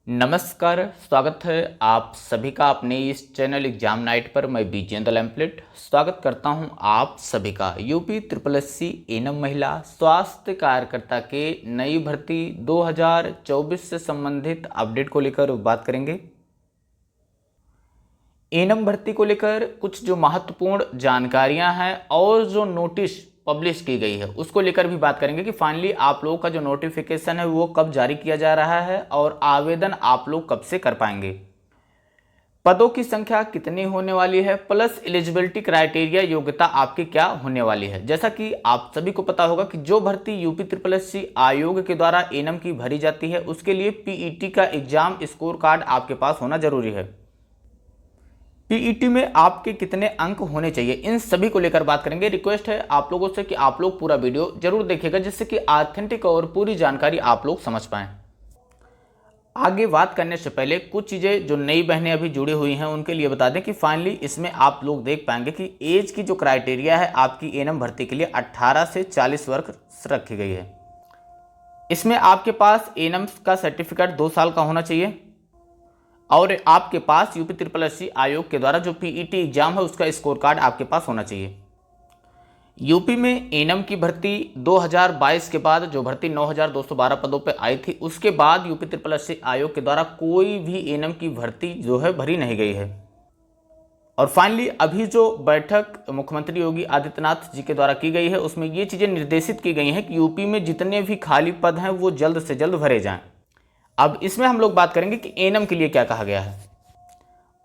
नमस्कार, स्वागत है आप सभी का अपने इस चैनल एग्जाम नाइट पर। मैं विजेंद्र लैम्पलेट स्वागत करता हूं आप सभी का। यूपी ट्रिपल एससी एनएम महिला स्वास्थ्य कार्यकर्ता के नई भर्ती 2024 से संबंधित अपडेट को लेकर बात करेंगे। एनएम भर्ती को लेकर कुछ जो महत्वपूर्ण जानकारियां हैं और जो नोटिस पब्लिश की गई है उसको लेकर भी बात करेंगे कि फाइनली आप लोगों का जो नोटिफिकेशन है वो कब जारी किया जा रहा है और आवेदन आप लोग कब से कर पाएंगे। पदों की संख्या कितनी होने वाली है, प्लस एलिजिबिलिटी क्राइटेरिया योग्यता आपकी क्या होने वाली है। जैसा कि आप सभी को पता होगा कि जो भर्ती यूपी ट्रिपल एससी आयोग के द्वारा एनएम की भरी जाती है उसके लिए पीईटी का एग्जाम स्कोर कार्ड आपके पास होना जरूरी है। पीईटी में आपके कितने अंक होने चाहिए, इन सभी को लेकर बात करेंगे। रिक्वेस्ट है आप लोगों से कि आप लोग पूरा वीडियो जरूर देखिएगा जिससे कि ऑथेंटिक और पूरी जानकारी आप लोग समझ पाएं। आगे बात करने से पहले कुछ चीज़ें जो नई बहनें अभी जुड़ी हुई हैं उनके लिए बता दें कि फाइनली इसमें आप लोग देख पाएंगे कि एज की जो क्राइटेरिया है आपकी एनएम भर्ती के लिए 18 से 40 वर्ष रखी गई है। इसमें आपके पास एनएम का सर्टिफिकेट 2 साल का होना चाहिए और आपके पास यूपी ट्रिपल एससी आयोग के द्वारा जो पीईटी एग्जाम है उसका स्कोर कार्ड आपके पास होना चाहिए। यूपी में एनएम की भर्ती 2022 के बाद जो भर्ती 9212 पदों पर आई थी उसके बाद यूपी ट्रिपल एससी आयोग के द्वारा कोई भी एनएम की भर्ती जो है भरी नहीं गई है। और फाइनली अभी जो बैठक मुख्यमंत्री योगी आदित्यनाथ जी के द्वारा की गई है उसमें ये चीज़ें निर्देशित की गई हैं कि यूपी में जितने भी खाली पद हैं वो जल्द से जल्द भरे जाएं। अब इसमें हम लोग बात करेंगे कि एनएम के लिए क्या कहा गया है।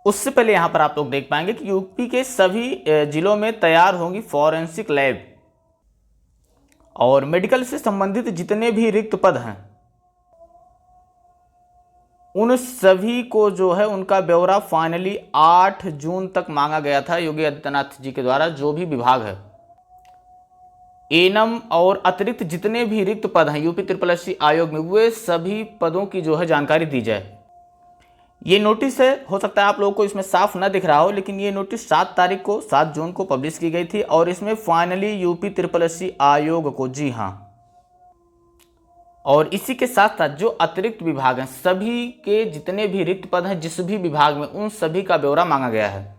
उससे पहले यहां पर आप लोग देख पाएंगे कि यूपी के सभी जिलों में तैयार होंगी फॉरेंसिक लैब और मेडिकल से संबंधित जितने भी रिक्त पद हैं उन सभी को जो है उनका ब्यौरा फाइनली 8 जून तक मांगा गया था योगी आदित्यनाथ जी के द्वारा। जो भी विभाग है एनएम और अतिरिक्त जितने भी रिक्त पद हैं यूपी ट्रिपल एससी आयोग में वे सभी पदों की जो है जानकारी दी जाए। ये नोटिस है, हो सकता है आप लोगों को इसमें साफ ना दिख रहा हो लेकिन ये नोटिस 7 जून को पब्लिश की गई थी और इसमें फाइनली यूपी ट्रिपल एससी आयोग को, जी हाँ, और इसी के साथ साथ जो अतिरिक्त विभाग हैं सभी के जितने भी रिक्त पद हैं जिस भी विभाग में उन सभी का ब्यौरा मांगा गया है।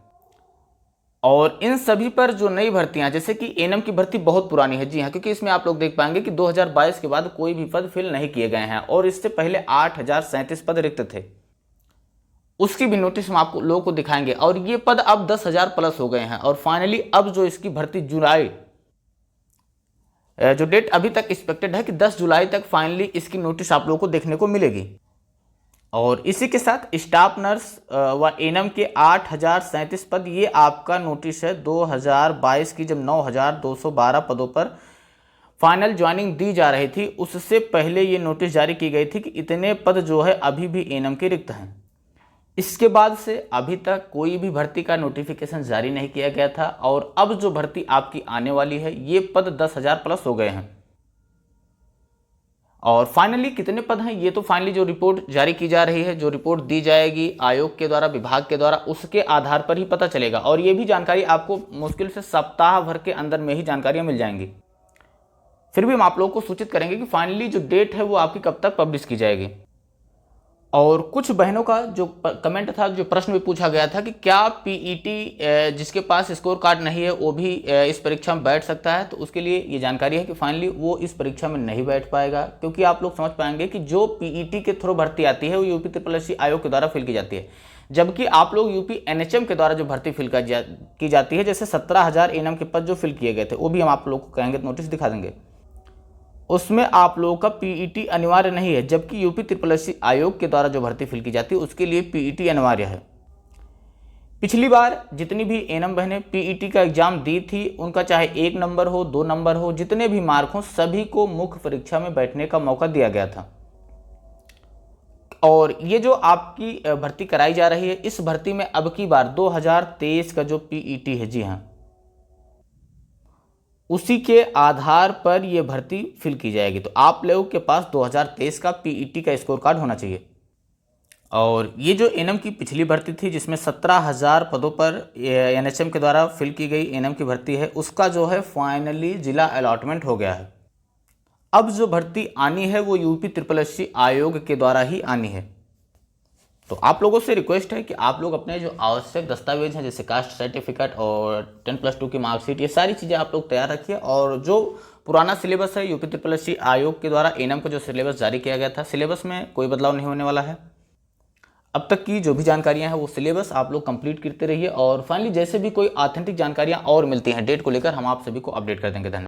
और इन सभी पर जो नई भर्तियां, जैसे कि एनएम की भर्ती बहुत पुरानी है, जी हाँ, क्योंकि इसमें आप लोग देख पाएंगे कि 2022 के बाद कोई भी पद फिल नहीं किए गए हैं और इससे पहले 8037 पद रिक्त थे। उसकी भी नोटिस हम आपको लोगों को दिखाएंगे और ये पद अब 10,000 प्लस हो गए हैं। और फाइनली अब जो इसकी भर्ती जुलाई, जो डेट अभी तक एक्सपेक्टेड है कि 10 जुलाई तक फाइनली इसकी नोटिस आप लोगों को देखने को मिलेगी। और इसी के साथ स्टाफ नर्स व एनएम के 8037 पद, ये आपका नोटिस है 2022 की जब 9212 पदों पर फाइनल ज्वाइनिंग दी जा रही थी उससे पहले ये नोटिस जारी की गई थी कि इतने पद जो है अभी भी एनएम के रिक्त हैं। इसके बाद से अभी तक कोई भी भर्ती का नोटिफिकेशन जारी नहीं किया गया था और अब जो भर्ती आपकी आने वाली है ये पद 10,000 प्लस हो गए हैं। और फाइनली कितने पद हैं ये तो फाइनली जो रिपोर्ट जारी की जा रही है, जो रिपोर्ट दी जाएगी आयोग के द्वारा, विभाग के द्वारा, उसके आधार पर ही पता चलेगा। और ये भी जानकारी आपको मुश्किल से सप्ताह भर के अंदर में ही जानकारियां मिल जाएंगी। फिर भी हम आप लोगों को सूचित करेंगे कि फाइनली जो डेट है वो आपकी कब तक पब्लिश की जाएगी। और कुछ बहनों का जो कमेंट था, जो प्रश्न भी पूछा गया था कि क्या पीईटी जिसके पास स्कोर कार्ड नहीं है वो भी इस परीक्षा में बैठ सकता है, तो उसके लिए ये जानकारी है कि फाइनली वो इस परीक्षा में नहीं बैठ पाएगा। क्योंकि आप लोग समझ पाएंगे कि जो पीईटी के थ्रू भर्ती आती है वो यूपी ट्रिपल एससी आयोग के द्वारा फिल की जाती है, जबकि आप लोग यूपी एनएचएम के द्वारा जो भर्ती फिल की जाती है, जैसे 17,000 एनएम के पद जो फिल किए गए थे वो भी हम आप लोग को कहेंगे, नोटिस दिखा देंगे, उसमें आप लोगों का पीईटी अनिवार्य नहीं है। जबकि यूपी ट्रिपल एससी आयोग के द्वारा जो भर्ती फिल की जाती है उसके लिए पीईटी अनिवार्य है। पिछली बार जितनी भी एनएम बहनें पीईटी का एग्जाम दी थी उनका चाहे 1 नंबर हो, 2 नंबर हो, जितने भी मार्क हो, सभी को मुख्य परीक्षा में बैठने का मौका दिया गया था। और ये जो आपकी भर्ती कराई जा रही है इस भर्ती में अब की बार 2023 का जो पीईटी है, जी हाँ, उसी के आधार पर यह भर्ती फिल की जाएगी। तो आप लोगों के पास 2023 का पीईटी का स्कोर कार्ड होना चाहिए। और ये जो एनएम की पिछली भर्ती थी जिसमें 17,000 पदों पर एनएचएम के द्वारा फिल की गई एनएम की भर्ती है, उसका जो है फाइनली जिला अलॉटमेंट हो गया है। अब जो भर्ती आनी है वो यूपी ट्रिपल एससी आयोग के द्वारा ही आनी है। तो आप लोगों से रिक्वेस्ट है कि आप लोग अपने जो आवश्यक दस्तावेज हैं जैसे कास्ट सर्टिफिकेट और 10+2 की मार्कशीट, ये सारी चीज़ें आप लोग तैयार रखिए। और जो पुराना सिलेबस है यूपी SSC आयोग के द्वारा एनएम का जो सिलेबस जारी किया गया था, सिलेबस में कोई बदलाव नहीं होने वाला है। अब तक की जो भी जानकारियां हैं वो सिलेबस आप लोग कंप्लीट करते रहिए और फाइनली जैसे भी कोई ऑथेंटिक जानकारियां और मिलती हैं डेट को लेकर हम आप सभी को अपडेट कर देंगे। धन्यवाद।